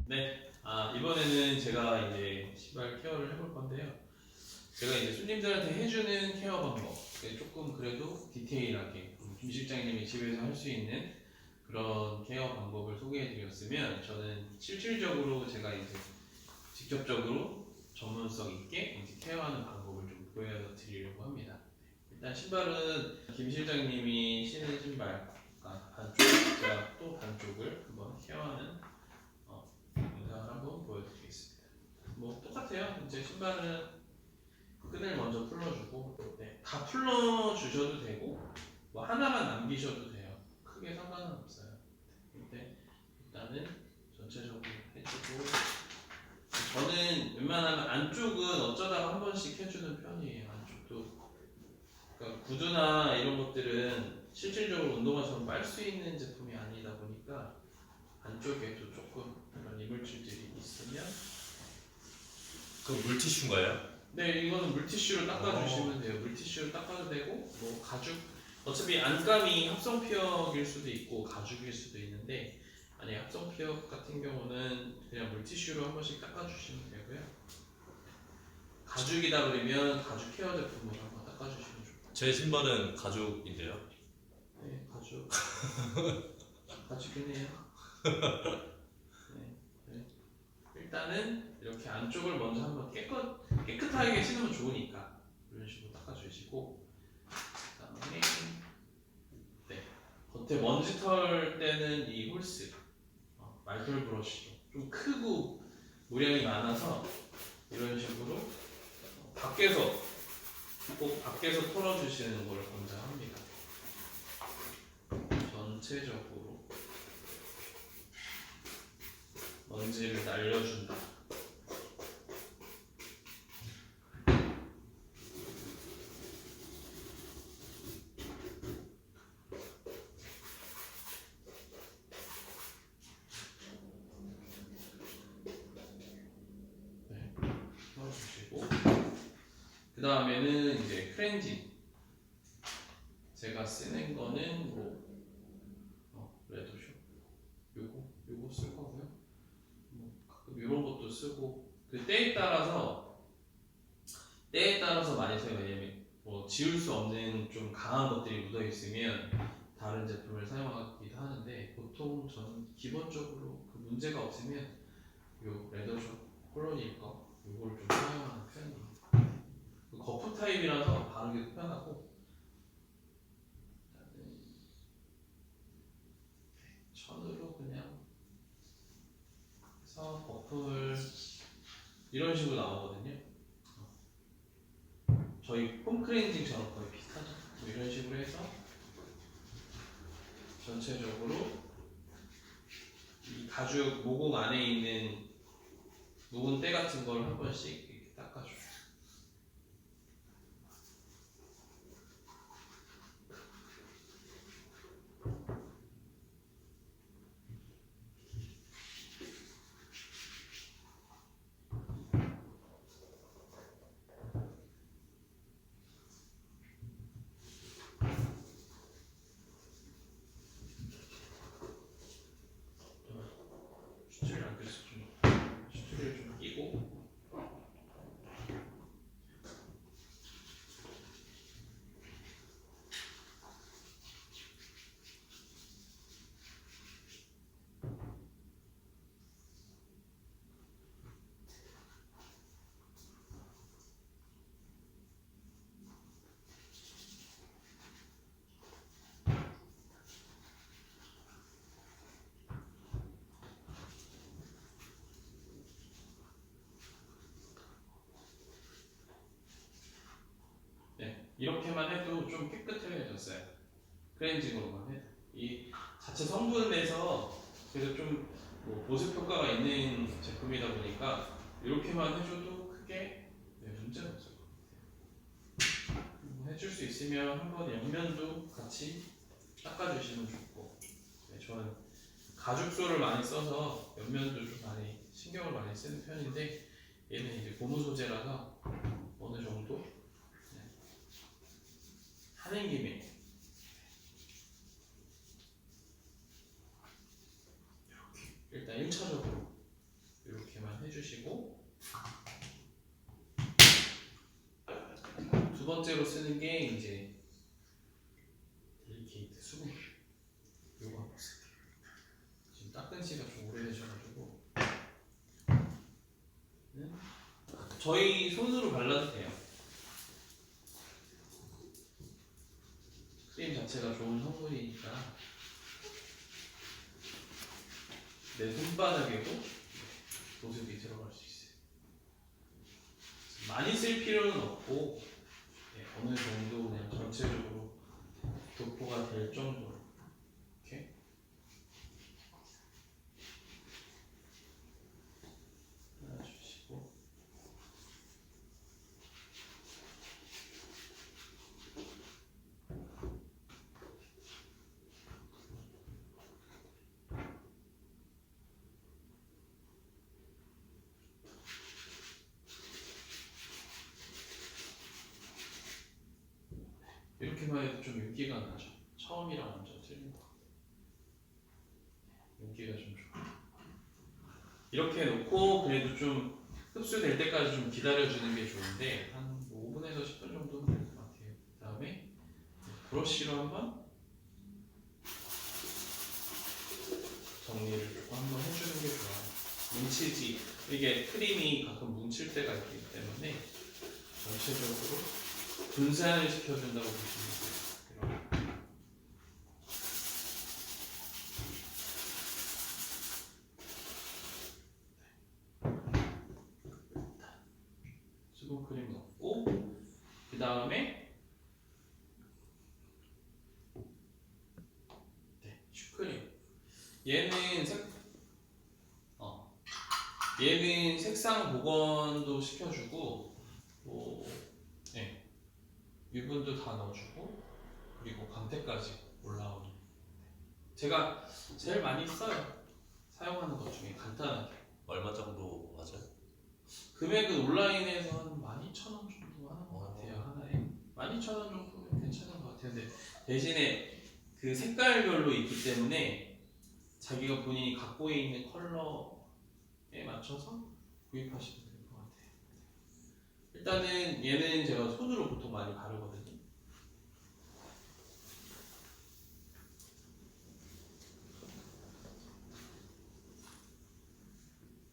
네, 이번에는 제가 이제 신발 케어를 해볼 건데요. 제가 이제 손님들한테 해주는 케어 방법, 조금 그래도 디테일하게 김 실장님이 집에서 할 수 있는 그런 케어 방법을 소개해드렸으면 저는 실질적으로 제가 이제 직접적으로 전문성 있게 이제 케어하는 방법을 좀 보여드리려고 합니다. 일단 신발은 김 실장님이 신은 신발 반쪽, 제가 또 반쪽을 한번 케어하는 영상을 한번 보여드리겠습니다. 뭐 똑같아요. 이제 신발은 끈을 먼저 풀러주고, 네, 다 풀러주셔도 되고 뭐 하나만 남기셔도 돼요. 크게 상관은 없어요. 근데 일단은 전체적으로 해주고, 저는 웬만하면 안쪽은 어쩌다가 한 번씩 해주는 편이에요. 안쪽도. 그러니까 구두나 이런 것들은 실질적으로 운동화처럼 빨 수 있는 제품이 아니다 보니까 안쪽에도 조금 이런 이물질들이 있으면. 그 물티슈인가요? 네, 이거는 물티슈로 닦아주시면 돼요. 물티슈로 닦아도 되고, 뭐 가죽, 어차피 안감이 합성피혁일 수도 있고 가죽일 수도 있는데, 만약에 합성피혁 같은 경우는 그냥 물티슈로 한 번씩 닦아주시면 되고요. 가죽이다 그러면 가죽 케어 제품으로 한번 닦아주시면 좋고. 제 신발은 가죽인데요. 네, 가죽. 가죽이네요. 네, 네. 일단은 이렇게 안쪽을 먼저 한번 깨끗하게 신으면 좋으니까 이런 식으로 닦아주시고, 그다음에 겉에 먼지 털 때는 이 홀스, 말털 브러쉬로 좀 크고 무량이 많아서 이런 식으로 밖에서 꼭 밖에서 털어주시는 걸 권장합니다. 전체적으로 먼지를 날려준다. 털어주시고, 그 다음에는 이제 크렌징. 제가 쓰는 거는 뭐 레더쇼, 요거 쓸 거고요. 뭐 가끔 이런 것도 쓰고, 그 때에 따라서 많이 써요. 왜냐면 뭐 지울 수 없는 좀 강한 것들이 묻어 있으면 다른 제품을 사용하기도 하는데, 보통 저는 기본적으로 그 문제가 없으면 요 레더쇼 콜로니 거 요거를 좀 사용하는 편이에요. 그 거품 타입이라서 바르기도 편하고, 천으로 그냥 해서 거품을 이런 식으로 나오거든요. 저희 폼크렌징처럼 거의 비슷하죠. 뭐 이런 식으로 해서 전체적으로 이 가죽 모공 안에 있는 묵은 때 같은 걸 한 번씩 이렇게 닦아줘요. 슈트를 안 껴서 슈트를 좀 끼고, 네, 이렇게만 해도 좀 깨끗해졌어요. 크렌징으로만 해도. 이 자체 성분 내서 그래도 좀뭐 보습 효과가 있는 제품이다 보니까 이렇게만 해줘도 크게 문제는 없을 것 같아요. 해줄 수 있으면 한번 옆면도 같이 닦아주시면 좋고, 네, 저는 가죽소를 많이 써서 옆면도 좀 많이 신경을 많이 쓰는 편인데, 얘는 이제 고무 소재라서 어느 정도 그냥 하는 김에 일단 1차적으로 해주시고, 두 번째로 쓰는 게 이제 딜리케이트 수분. 요거 한번 쓸게요. 지금 닦은 지가 좀 오래되셔가지고 저희 손으로 발라도 돼요. 크림 자체가 좋은 성분이니까 내 손바닥에도 보습이 들어갈 수 있어요. 많이 쓸 필요는 없고 어느 정도 그냥 전체적으로 도포가 될 정도로 이렇게 발라주시고, 이렇게만 해도 좀 윤기가 나죠. 처음이랑 완전 틀린 것 같아요. 윤기가 좀 좋아요. 이렇게 해놓고 그래도 좀 흡수될 때까지 좀 기다려주는 게 좋은데 한 5분에서 10분 정도 될 것 같아요. 그 다음에 브러쉬로 한번 정리를 조금 한번 해주는 게 좋아요. 뭉치지, 이게 크림이 가끔 뭉칠 때가 있기 때문에 전체적으로 분산을 시켜준다고 보시면 돼요. 수분크림 넣고, 그 다음에 슈크림. 얘는 색상 복원도 시켜주고, 유분도 다 넣어주고, 그리고 광택까지 올라오는. 제가 제일 많이 써요. 사용하는 것 중에 간단하게. 얼마 정도 하죠? 금액은 온라인에서 한 12,000원 정도 하는 것 같아요. 하나에 12,000원 정도면 괜찮은 것 같아요. 근데 대신에 그 색깔별로 있기 때문에 자기가 본인이 갖고 있는 컬러에 맞춰서 구입하시면 될 것 같아요. 일단은 얘는 제가 손으로 보통 많이 바르거든요.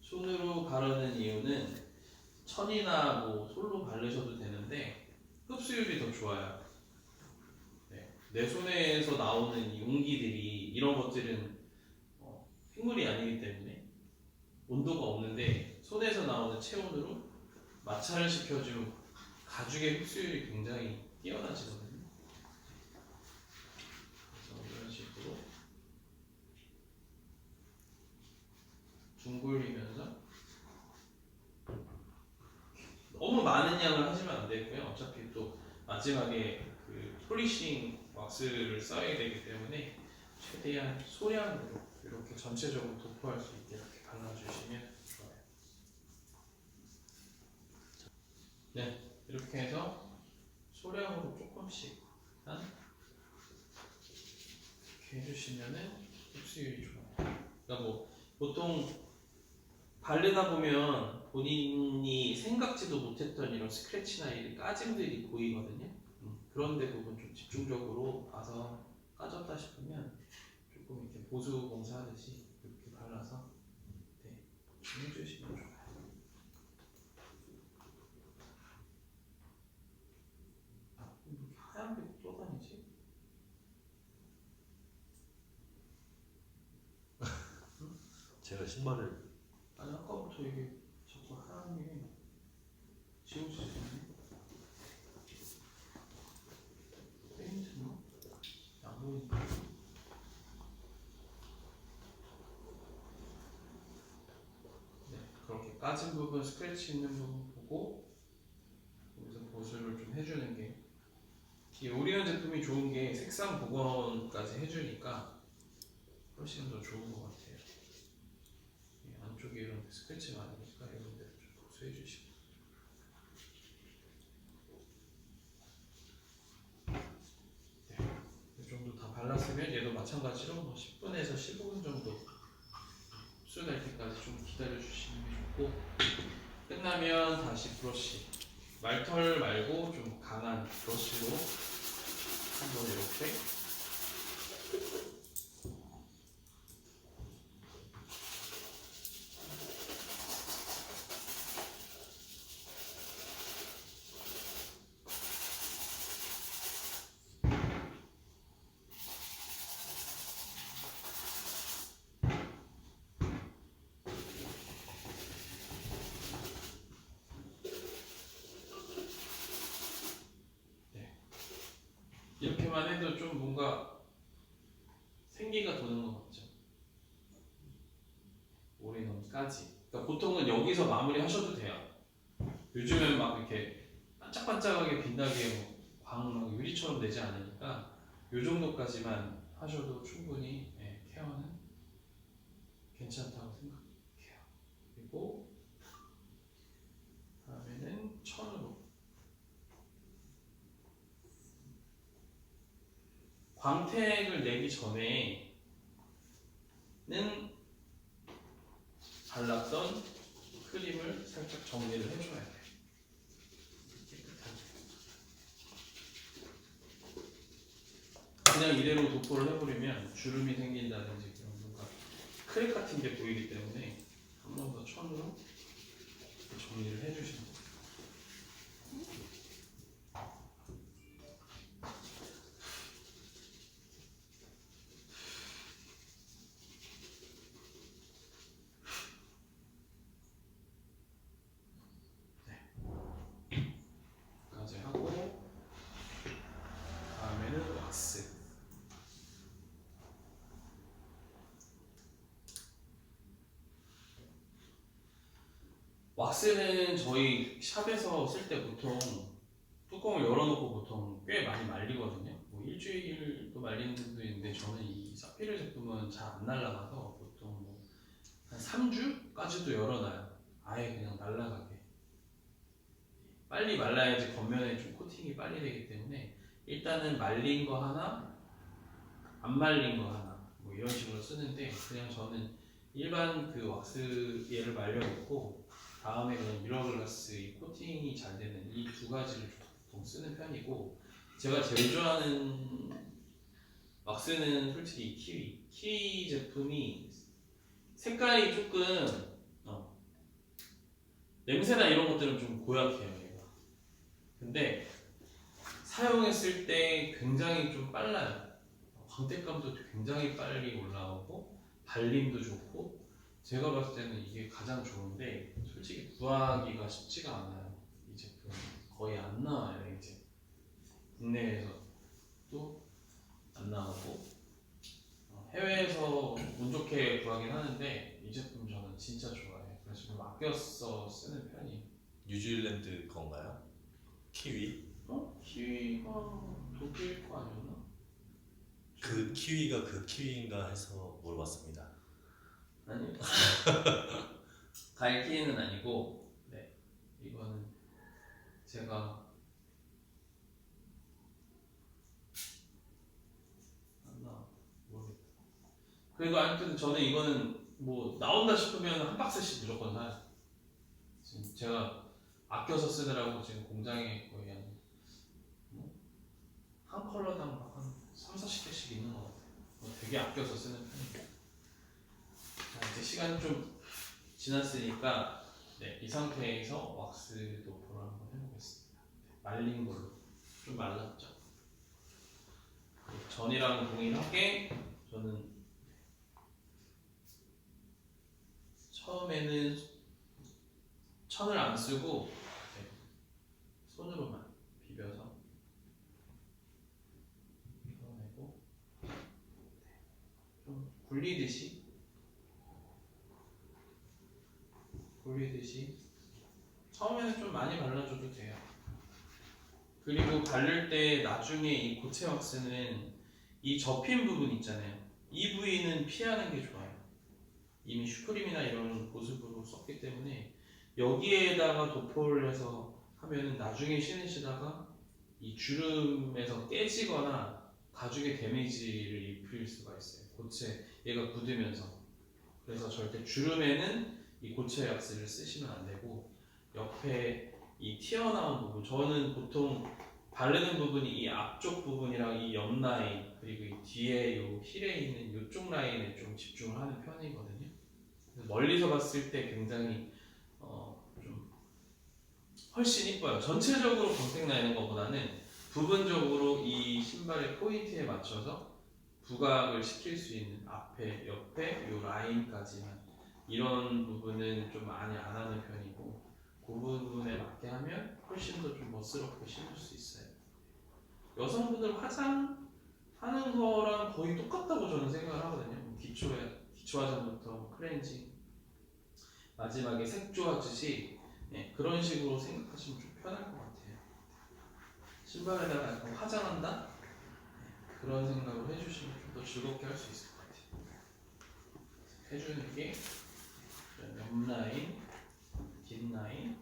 손으로 바르는 이유는 천이나 뭐 솔로 바르셔도 되는데 흡수율이 더 좋아요. 내 손에서 나오는 이 용기들이, 이런 것들은 생물이 아니기 때문에 온도가 없는데 손에서 나오는 체온으로 마찰을 시켜주면 가죽의 흡수율이 굉장히 뛰어나지거든요. 그래서 이런 식으로 둥글리면서, 너무 많은 양을 하시면 안 되고요. 어차피 또 마지막에 그 폴리싱 왁스를 써야 되기 때문에 최대한 소량으로 이렇게 전체적으로 도포할 수 있게 이렇게 발라주시면 좋아요. 네, 이렇게 해서 소량으로 조금씩 이렇게 해주시면은 흡수율이 좋아요. 그러니까 뭐 보통 바르다 보면 본인이 생각지도 못했던 이런 스크래치나 이런 까짐들이 보이거든요. 그런 데 부분 좀 집중적으로 봐서 까졌다 싶으면 조금 이렇게 보수 공사하듯이 이렇게 발라서 좀 해주시면 좋아요. 왜 이렇게 하얀 게 떠다니지? 제가 신발을 아니 아까부터 이게 자꾸 하얀 게 지울 수 있네. 페인트인가? 안 보이니까. 네, 그렇게 까진 부분, 스크래치 있는 부분 보고 여기서 보수를 좀 해주는 게, 이 오리온 제품이 좋은 게 색상 복원까지 해주니까 훨씬 더 좋은 것 같아요. 이 안쪽에 이런 스크래치 많으니까 이런 데를 좀 보수해 주시고. 이 정도 다 발랐으면 얘도 마찬가지로 뭐 10분에서 15분 정도 흡수될 때까지 좀 기다려 주시는 게 좋고, 끝나면 다시 브러쉬. 말털 말고 좀 강한 브러쉬로 한번 이렇게. 이렇게만 해도 좀 뭔가 생기가 도는 것 같죠? 올인원까지. 그러니까 보통은 여기서 마무리 하셔도 돼요. 요즘엔 막 이렇게 반짝반짝하게 빛나게 막 유리처럼 되지 않으니까 요 정도까지만 하셔도 충분히 케어는 괜찮다고 생각해요. 그리고 다음에는 천으로. 광택을 내기 전에는 발랐던 크림을 살짝 정리를 해줘야 돼요. 그냥 이대로 도포를 해버리면 주름이 생긴다든지 그런 뭔가 크랙 같은 게 보이기 때문에 한 번 더 천으로 정리를 해주시면 돼요. 까지 하고 다음에는 왁스. 왁스는 저희 샵에서 쓸 때 보통 뚜껑을 열어놓고 보통 꽤 많이 말리거든요. 뭐 일주일도 말리는 분도 있는데 저는 이 사피르 제품은 잘 안 날아가서 보통 뭐 한 3주까지도 열어놔요. 아예 그냥 날아가게. 빨리 말라야지 겉면에 좀 코팅이 빨리 되기 때문에 일단은 말린 거 하나, 안 말린 거 하나 뭐 이런 식으로 쓰는데 그냥 저는 일반 그 왁스 얘를 말려놓고 다음에 그냥 미러글라스 이 코팅이 잘 되는 이 두 가지를 보통 쓰는 편이고 제가 제일 좋아하는 왁스는 솔직히 이 키위 제품이 색깔이 조금 냄새나 이런 것들은 좀 고약해요 얘가. 근데 사용했을 때 굉장히 좀 빨라요. 광택감도 굉장히 빨리 올라오고 발림도 좋고 제가 봤을 때는 이게 가장 좋은데 솔직히 구하기가 쉽지가 않아요. 이 제품 거의 안 나와요 이제 국내에서도 안 나오고 해외에서 운 좋게 구하긴 하는데 이 제품 저는 진짜 좋아해요. 그래서 좀 아껴서 쓰는 편이에요. 뉴질랜드 건가요? 키위? 키위가 독일 거 아니었나? 그 키위가 그 키위인가 해서 물어봤습니다. 아니요. 갈키는 아니고, 네, 이거는 제가 안 나와 모르겠다. 그리고 아무튼 저는 이거는 뭐 나온다 싶으면 한 박스씩 무조건 사요. 지금 제가 아껴서 쓰느라고 지금 공장에 거의 한 컬러당 한 3, 40개씩 있는 것 같아요. 되게 아껴서 쓰는 편이에요. 자, 이제 시간이 좀 지났으니까 이 상태에서 왁스 도포를 한번 해보겠습니다. 말린 걸로. 좀 말랐죠? 전이랑 동일하게 저는 처음에는 천을 안 쓰고 손으로만 비벼서 밀어내고 좀 굴리듯이 처음에는 좀 많이 발라줘도 돼요. 그리고 바를 때 나중에 이 고체 왁스는 이 접힌 부분 있잖아요. 이 부위는 피하는 게 좋아요. 이미 슈프림이나 이런 보습으로 썼기 때문에 여기에다가 도포를 해서 하면은 나중에 신으시다가 이 주름에서 깨지거나 가죽에 데미지를 입힐 수가 있어요. 고체 얘가 굳으면서. 그래서 절대 주름에는 이 고체 왁스를 쓰시면 안 되고 옆에 이 튀어나온 부분, 저는 보통 바르는 부분이 이 앞쪽 부분이랑 이 옆 라인 그리고 이 뒤에 요 힐에 있는 이쪽 라인에 좀 집중을 하는 편이거든요. 그래서 멀리서 봤을 때 굉장히 좀 훨씬 이뻐요. 전체적으로 광택 나는 것보다는 부분적으로 이 신발의 포인트에 맞춰서 부각을 시킬 수 있는 앞에, 옆에, 요 라인까지만 이런 부분은 좀 많이 안 하는 편이고 그 부분에 맞게 하면 훨씬 더 좀 멋스럽게 신을 수 있어요. 여성분들 화장하는 거랑 거의 똑같다고 저는 생각을 하거든요. 기초 화장부터 클렌징, 마지막에 색조하듯이 그런 식으로 생각하시면 좀 편할 것 같아요. 신발에다가 약간 화장한다? 그런 생각을 해주시면 좀 더 즐겁게 할 수 있을 것 같아요. 해주는 게 옆 라인, 뒷 라인,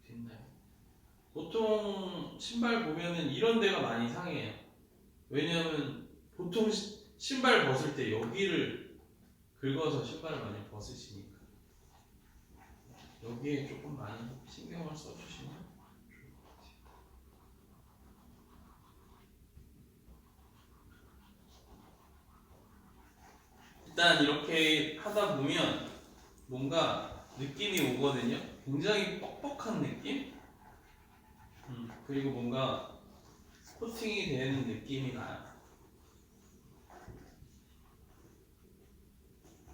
뒷 라인. 보통 신발 보면은 이런 데가 많이 상해요. 왜냐하면 보통 신발 벗을 때 여기를 긁어서 신발을 많이 벗으시니까 여기에 조금 많이 신경을 써주시면 좋을 것 같아요. 일단 이렇게 하다 보면 뭔가 느낌이 오거든요. 굉장히 뻑뻑한 느낌? 그리고 뭔가 코팅이 되는 느낌이 나요.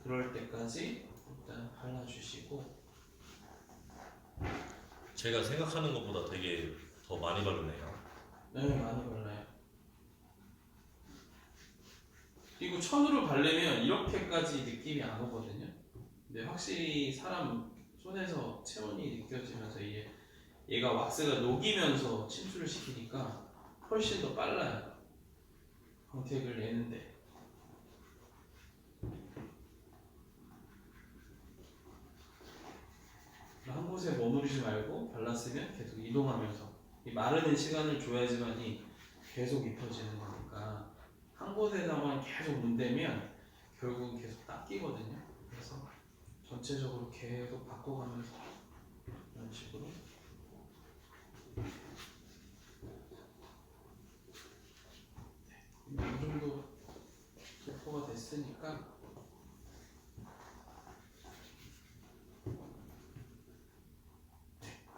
그럴 때까지 일단 발라주시고 제가 생각하는 것보다 되게 더 많이 바르네요. 네, 많이 발라요. 그리고 천으로 바르면 이렇게까지 느낌이 안 오거든요. 근데 확실히 사람 손에서 체온이 느껴지면서 얘가 왁스가 녹이면서 침투를 시키니까 훨씬 더 빨라요. 광택을 내는데. 한 곳에 머무르지 말고 발랐으면 계속 이동하면서 이 마르는 시간을 줘야지만이 계속 입혀지는 거니까 한 곳에다만 계속 문대면 결국 계속 닦이거든요. 그래서 전체적으로 계속 바꿔가면서 이런 식으로 이 정도 도포가 됐으니까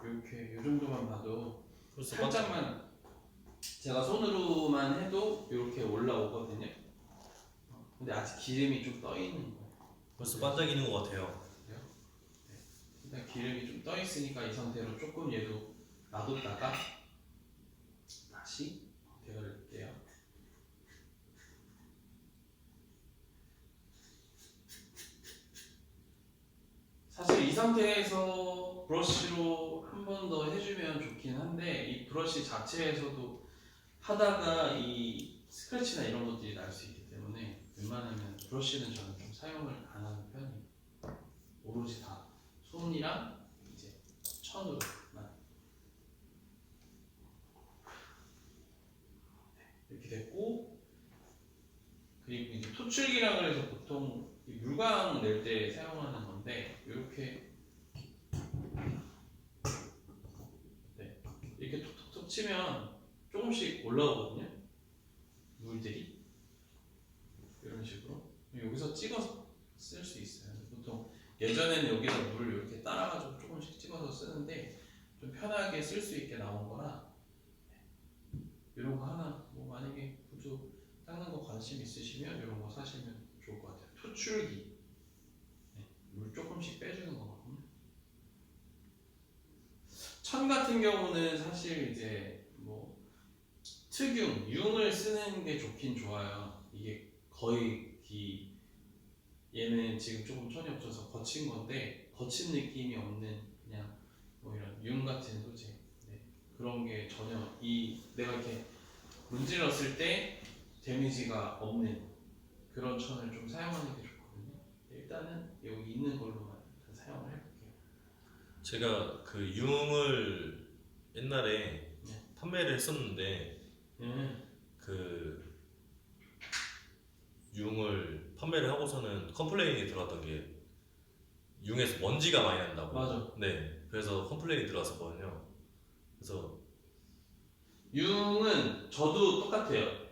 이렇게 이 정도만 봐도 벌써 살짝만 제가 손으로만 해도 이렇게 올라오거든요. 근데 아직 기름이 좀 떠 있는 거예요. 벌써 반짝이는 것 같아요. 네. 일단 기름이 좀 떠 있으니까 이 상태로 조금 얘도 놔뒀다가 다시 데워낼게요. 사실 이 상태에서 브러쉬로 한 번 더 해주면 좋긴 한데 이 브러쉬 자체에서도 하다가 이 스크래치나 이런 것들이 날 수 있기 때문에 웬만하면 브러쉬는 저는 좀 사용을 안 하는 편이에요. 오로지 다 손이랑 이제 천으로만. 이렇게 됐고, 그리고 이제 토출기라 그래서 보통 이 물광 낼 때 사용하는 건데 이렇게 이렇게 톡톡톡 치면 조금씩 올라오거든요. 물들이 이런 식으로 여기서 찍어서 쓸 수 있어요. 보통 예전에는 여기다 물을 이렇게 따라가지고 조금씩 찍어서 쓰는데 좀 편하게 쓸 수 있게 나온 거라 이런 거 하나 뭐 만약에 구두 닦는 거 관심 있으시면 이런 거 사시면 좋을 것 같아요. 토출기 물 조금씩 빼주는 거거든요. 천 같은 경우는 사실 이제 뭐 특융, 융을 쓰는 게 좋긴 좋아요. 이게 거의 얘는 지금 조금 천이 없어서 거친 건데 거친 느낌이 없는 그냥 뭐 이런 융 같은 소재 그런 게 전혀 내가 이렇게 문질렀을 때 데미지가 없는 그런 천을 좀 사용하는 게 좋거든요. 일단은 여기 있는 걸로만 사용을 해볼게요. 제가 그 융을 옛날에 판매를 했었는데 그 융을 판매를 하고서는 컴플레인이 들어왔던 게 융에서 먼지가 많이 난다고. 맞아. 네. 그래서 컴플레인이 들어왔었거든요. 그래서 융은 저도 똑같아요.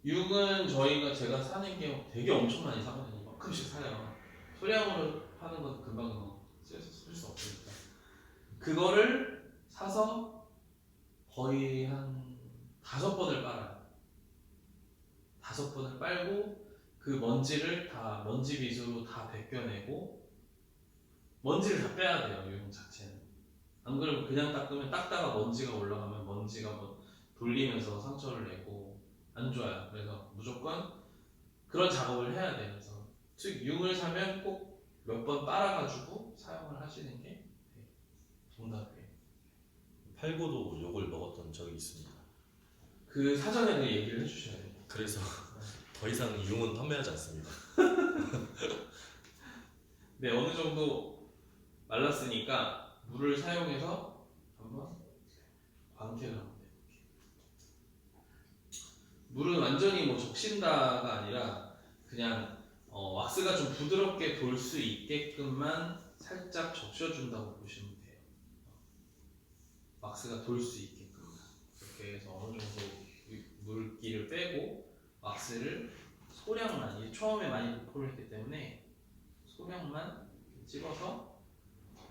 융은 제가 사는 게 되게 엄청 많이 사거든요. 만큼씩 사요. 소량으로 파는 건 금방 쓸 수 없으니까. 그거를 사서 거의 한 5번을 빨아요. 5번을 빨고 그 먼지를 다 먼지 빗으로 다 벗겨내고 먼지를 다 빼야 돼요. 융 자체는. 안 그러면 그냥 닦으면 닦다가 먼지가 올라가면 먼지가 뭐 돌리면서 상처를 내고 안 좋아요. 그래서 무조건 그런 작업을 해야 돼요. 그래서 즉 융을 사면 꼭 몇 번 빨아가지고 사용을 하시는 게 정답이에요. 팔고도 욕을 먹었던 적이 있습니다. 그 사전에 그 얘기를 해주셔야 돼요. 그래서 더 이상 융은 판매하지 않습니다. 네, 어느 정도 말랐으니까 물을 사용해서 한번 광택을 하면 돼요. 물은 완전히 뭐 적신다가 아니라 그냥 왁스가 좀 부드럽게 돌 수 있게끔만 살짝 적셔준다고 보시면 돼요. 왁스가 돌 수 있게끔만. 이렇게 해서 어느 정도 물기를 빼고 왁스를 소량만, 이게 처음에 많이 도포를 했기 때문에 소량만 찍어서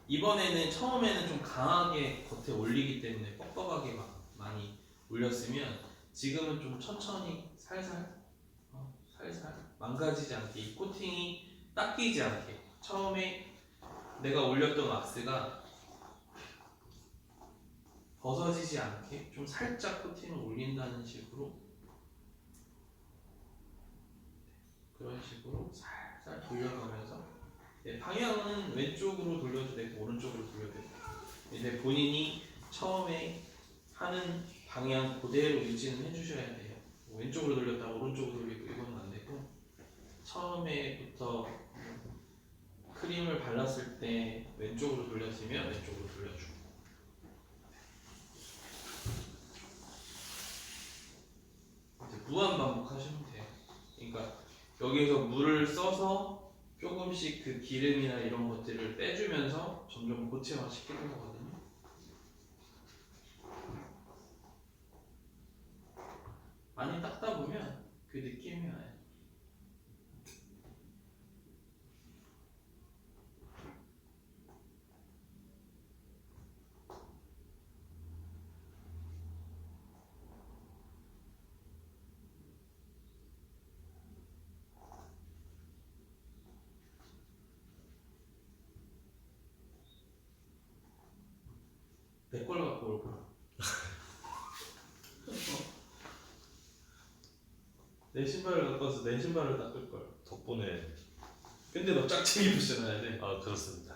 이번에는 처음에는 좀 강하게 겉에 올리기 때문에 뻑뻑하게 막 많이 올렸으면 지금은 좀 천천히 살살 살살 망가지지 않게 이 코팅이 닦이지 않게 처음에 내가 올렸던 왁스가 벗어지지 않게 좀 살짝 코팅을 올린다는 식으로 그런 식으로 살살 돌려가면서 방향은 왼쪽으로 돌려도 되고 오른쪽으로 돌려도 되고 이제 본인이 처음에 하는 방향 그대로 유지는 해주셔야 돼요. 왼쪽으로 돌렸다가 오른쪽으로 돌리고 이거는 안 되고 처음에부터 크림을 발랐을 때 왼쪽으로 돌렸으면 왼쪽으로 돌려주고 이제 무한 반복하시면 돼요. 그러니까 여기서 물을 써서 조금씩 그 기름이나 이런 것들을 빼주면서 점점 고체화 시키는 거거든요. 많이 닦다 보면 그 느낌이 와요. 내 걸 갖고 올 거야. 내 신발을 갖고 와서 내 신발을 닦을 걸. 덕분에 근데 너 짝퉁이 붙여놔야 돼. 아 그렇습니다.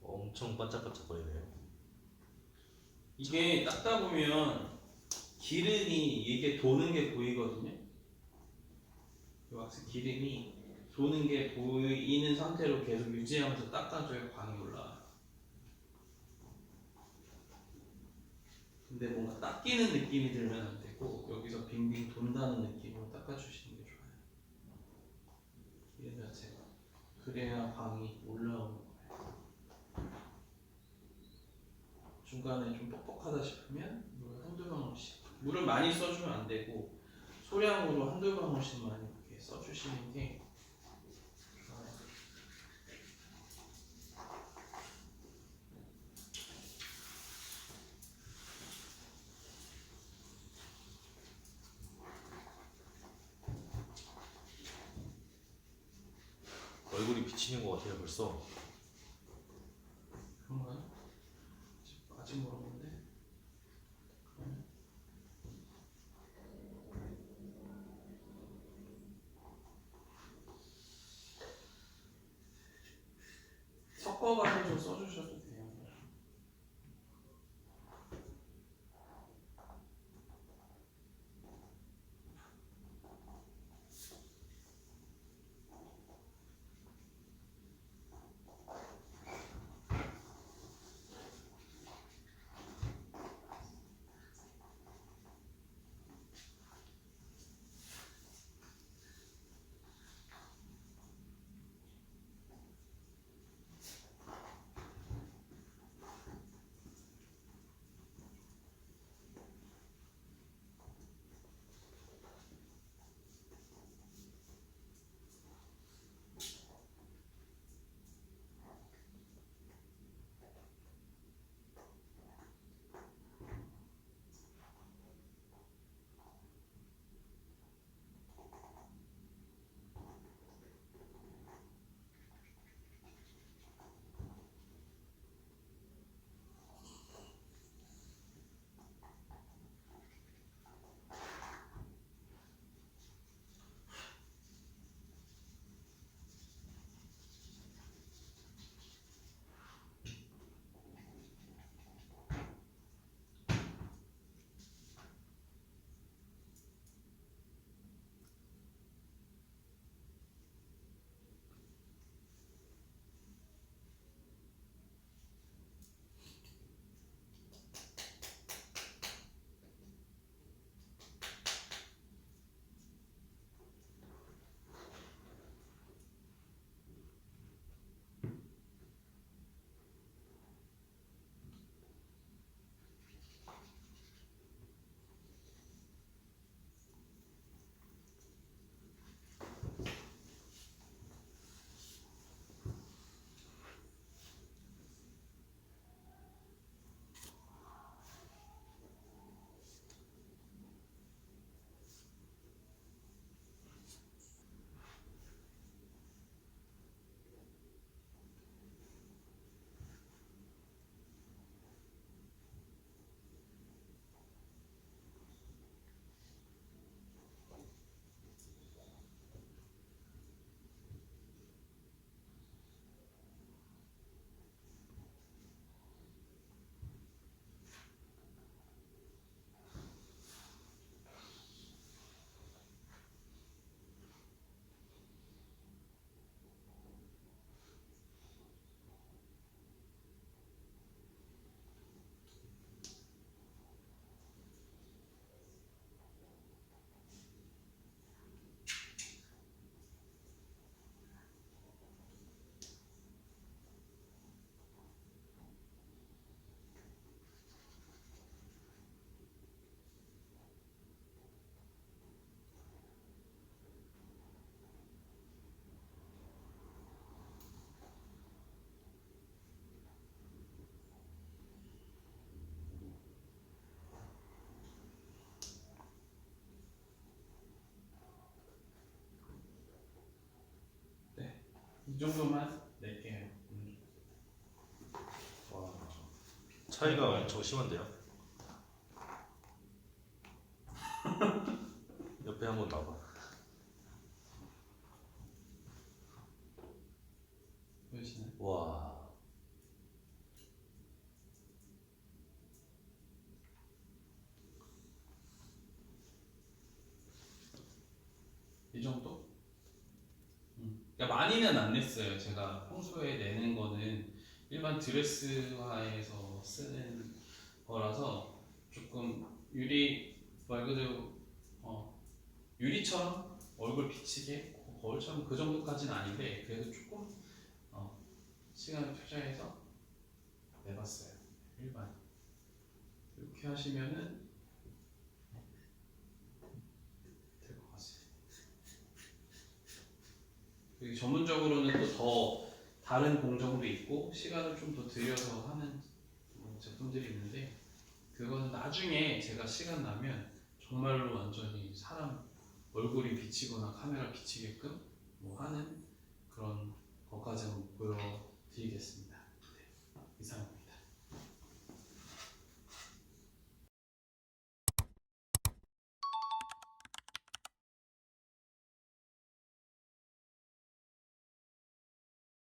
엄청 반짝반짝거리네요. 이게 닦다 보면 기름이 이게 도는 게 보이거든요. 이 왁스 기름이 도는 게 보이는 상태로 계속 유지하면서 닦아줘야 광이 올라와요. 근데 뭔가 닦이는 느낌이 들면 안 되고 여기서 빙빙 돈다는 느낌으로 닦아주시는 게 좋아요. 기름 자체가. 그래야 광이 올라오는 거예요. 중간에 좀 뻑뻑하다 싶으면 물 한두 방울씩. 물은 많이 써주면 안 되고 소량으로 한두 방울씩만 이렇게 써주시는 게 좋아요. 얼굴이 비치는 것 같아요 벌써. 그런가요? 아직 모르는데. 섞어가지고 써주셔도 돼요. 이 정도만 낼게요. 와, 차이가 엄청 심한데요? 옆에 한번 놔봐. 보이시나요? 와, 이 정도? 그러니까 많이는 안 냈어요. 제가 평소에 내는 거는 일반 드레스화에서 쓰는 거라서 조금 유리 말 그대로 유리처럼 얼굴 비치게 거울처럼 그 정도까지는 아닌데 그래도 조금 시간을 투자해서 내봤어요. 일반 이렇게 하시면은 될 것 같습니다. 여기 전문적으로는 또 더 다른 공정도 있고 시간을 좀 더 들여서 하는 제품들이 있는데 그거는 나중에 제가 시간 나면 정말로 완전히 사람 얼굴이 비치거나 카메라 비치게끔 하는 그런 것까지 한번 보여드리겠습니다. 네, 이상입니다.